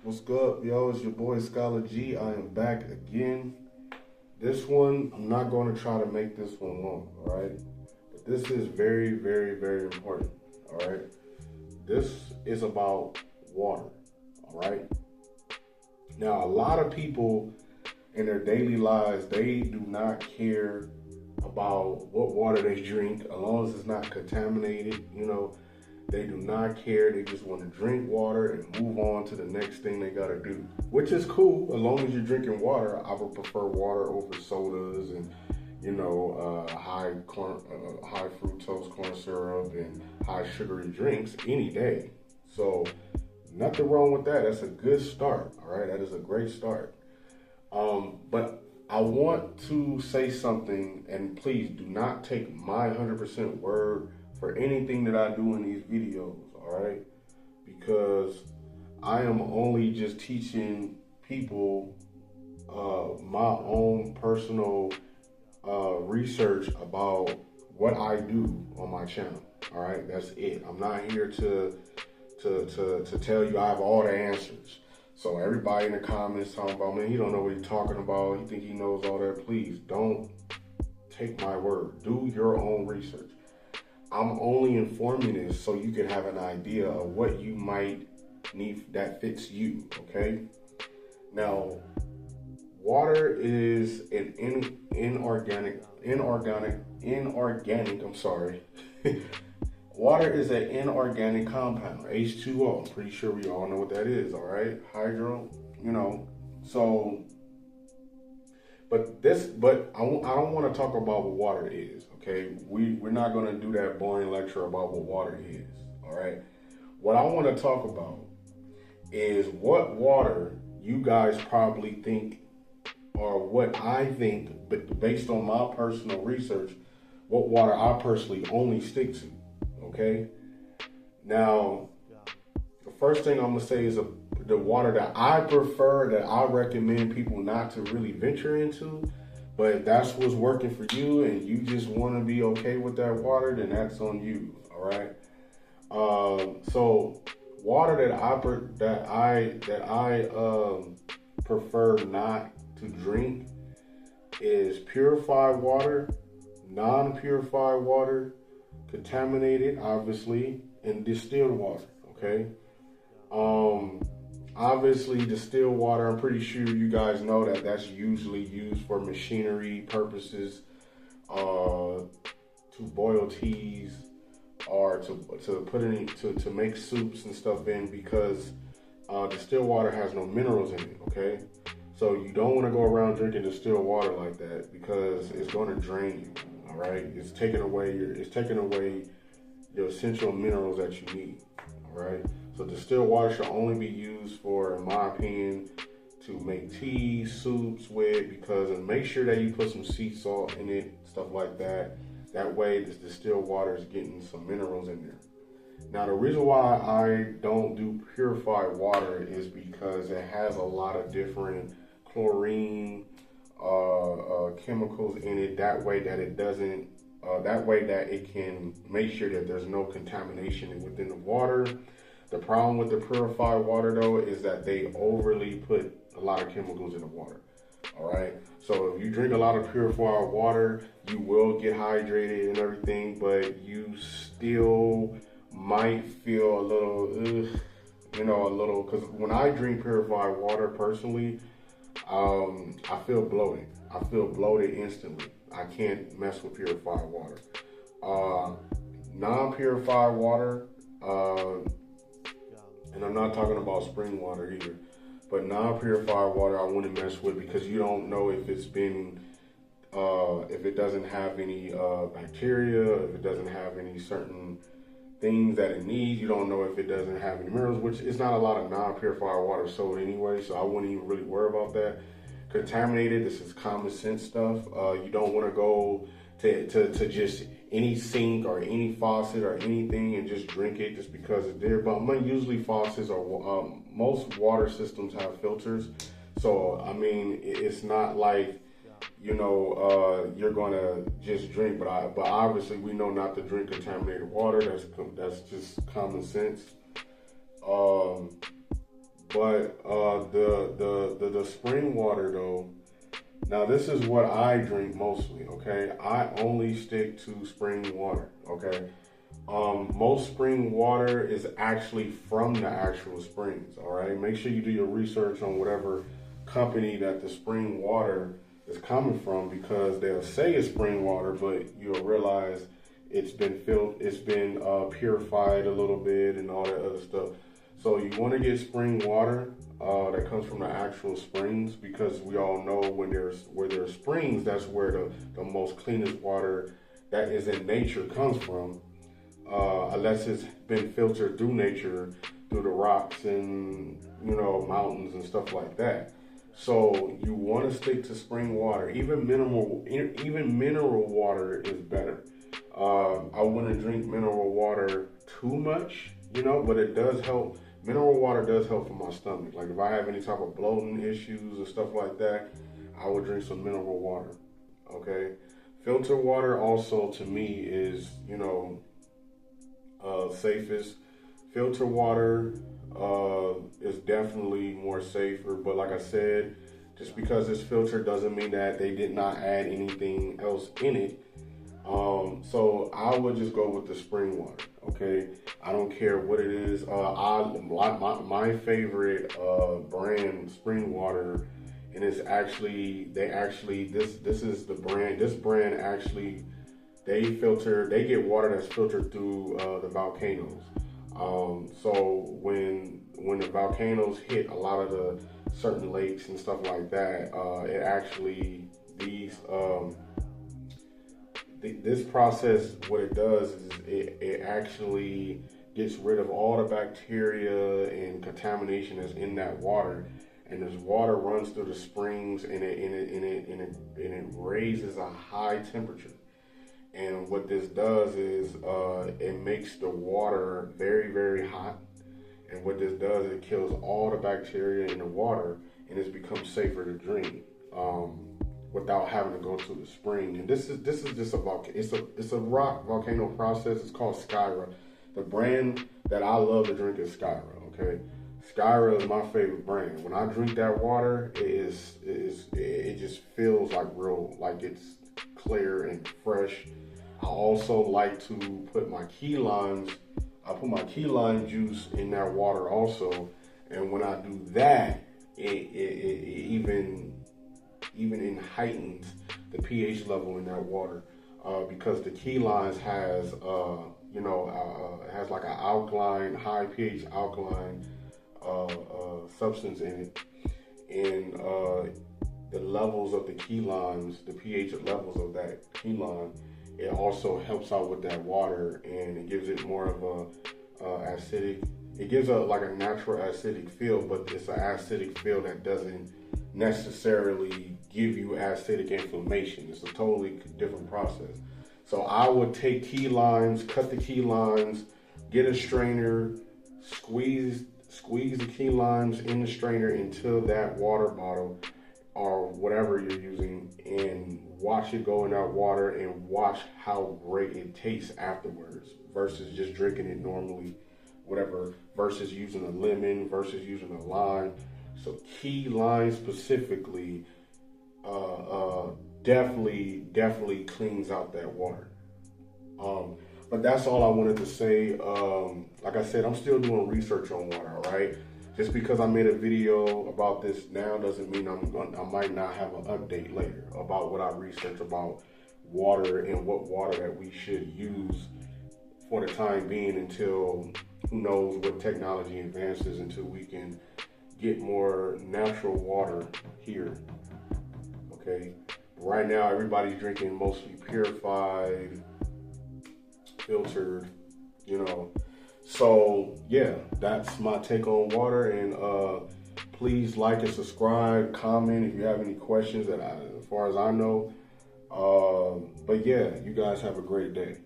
What's good, yo? It's your boy Schola Gee. I am back again. This one, I'm not going to try to make this one long, all right? But this is very, very, very important, all right? This is about water, all right? Now, a lot of people in their daily lives, they do not care about what water they drink as long as it's not contaminated, They do not care. They just want to drink water and move on to the next thing they got to do, which is cool as long as you're drinking water. I would prefer water over sodas and, high fructose corn syrup and high sugary drinks any day. So nothing wrong with that. That's a good start. All right. That is a great start. But I want to say something, and please do not take my 100% word for anything that I do in these videos, all right? Because I am only just teaching people my own personal research about what I do on my channel, all right? That's it. I'm not here to tell you I have all the answers. So everybody in the comments talking about, man, he don't know what he's talking about. He think he knows all that. Please don't take my word. Do your own research. I'm only informing this so you can have an idea of what you might need that fits you, okay? Now, water is an inorganic, water is an inorganic compound, H2O. I'm pretty sure we all know what that is, all right? Hydro, so, but I don't want to talk about what water is, okay? We're not going to do that boring lecture about what water is, all right? What I want to talk about is what water you guys probably think, or what I think, but based on my personal research, what water I personally only stick to, okay? Now, the first thing I'm going to say is the water that I prefer, that I recommend people not to really venture into. But if that's what's working for you and you just want to be okay with that water, then that's on you, all right? So water that I prefer not to drink is purified water, non-purified water, contaminated, obviously, and distilled water, okay? Obviously, distilled water, I'm pretty sure you guys know that that's usually used for machinery purposes, to boil teas or to put in to make soups and stuff in, because distilled water has no minerals in it, okay? So you don't want to go around drinking distilled water like that, because it's going to drain you, all right? It's taking away your essential minerals that you need, all right? So distilled water should only be used for, in my opinion, to make tea, soups with, and make sure that you put some sea salt in it, stuff like that. That way this distilled water is getting some minerals in there. Now, the reason why I don't do purified water is because it has a lot of different chlorine chemicals in it. That way that it can make sure that there's no contamination within the water. The problem with the purified water, though, is that they overly put a lot of chemicals in the water, all right? So if you drink a lot of purified water, you will get hydrated and everything, but you still might feel a little, because when I drink purified water personally, I feel bloated. I feel bloated instantly. I can't mess with purified water. Non-purified water, and I'm not talking about spring water either, but non-purified water I wouldn't mess with, because you don't know if it's been, if it doesn't have any bacteria, if it doesn't have any certain things that it needs. You don't know if it doesn't have any minerals, which is not a lot of non-purified water sold anyway, so I wouldn't even really worry about that. Contaminated, this is common sense stuff. You don't want to go to just any sink or any faucet or anything and just drink it just because it's there. But usually faucets or most water systems have filters. So, I mean, it's not like, you're gonna just drink, but obviously we know not to drink contaminated water. That's just common sense. But the spring water though, now this is what I drink mostly, okay? I only stick to spring water, okay? Most spring water is actually from the actual springs, all right? Make sure you do your research on whatever company that the spring water is coming from, because they'll say it's spring water, but you'll realize it's been purified a little bit and all that other stuff. So you want to get spring water that comes from the actual springs, because we all know where there's springs, that's where the most cleanest water that is in nature comes from, unless it's been filtered through nature, through the rocks and mountains and stuff like that. So you want to stick to spring water. Even mineral water is better. I wouldn't drink mineral water too much, but it does help. Mineral water does help for my stomach. Like if I have any type of bloating issues or stuff like that, I would drink some mineral water. Okay. Filter water also to me is, safest. Filter water is definitely more safer, but like I said, just because it's filtered doesn't mean that they did not add anything else in it. So I would just go with the spring water. Okay, I don't care what it is. My favorite brand spring water, and it's actually this is the brand. This brand actually they get water that's filtered through the volcanoes. So when the volcanoes hit a lot of the certain lakes and stuff like that, it actually this process, what it does is it actually gets rid of all the bacteria and contamination that's in that water, and this water runs through the springs, and it raises a high temperature. And what this does is it makes the water very, very hot. And what this does is it kills all the bacteria in the water, and it's become safer to drink without having to go to the spring. And this is just it's a rock volcano process. It's called Skyra. The brand that I love to drink is Skyra. Okay, Skyra is my favorite brand. When I drink that water, it just feels like it's clear and fresh. I also like to put my key limes. I put my key lime juice in that water also, and when I do that, it even heightens the pH level in that water, because the key limes has like an alkaline, high pH alkaline substance in it, and the levels of the key limes, the pH levels of that key lime, it also helps out with that water, and it gives it more of a acidic. It gives like a natural acidic feel, but it's an acidic feel that doesn't necessarily give you acidic inflammation. It's a totally different process. So I would take key limes, cut the key limes, get a strainer, squeeze the key limes in the strainer into that water bottle or whatever you're using, and watch it go in that water, and watch how great it tastes afterwards versus just drinking it normally, whatever, versus using a lemon, versus using a lime. So key lime specifically definitely cleans out that water. But that's all I wanted to say. Like I said, I'm still doing research on water, all right? Just because I made a video about this now doesn't mean I might not have an update later about what I research about water and what water that we should use for the time being, until who knows what technology advances, until we can get more natural water here. Okay, right now everybody's drinking mostly purified, filtered, So yeah, that's my take on water. And please like and subscribe, comment if you have any questions as far as I know. But yeah, you guys have a great day.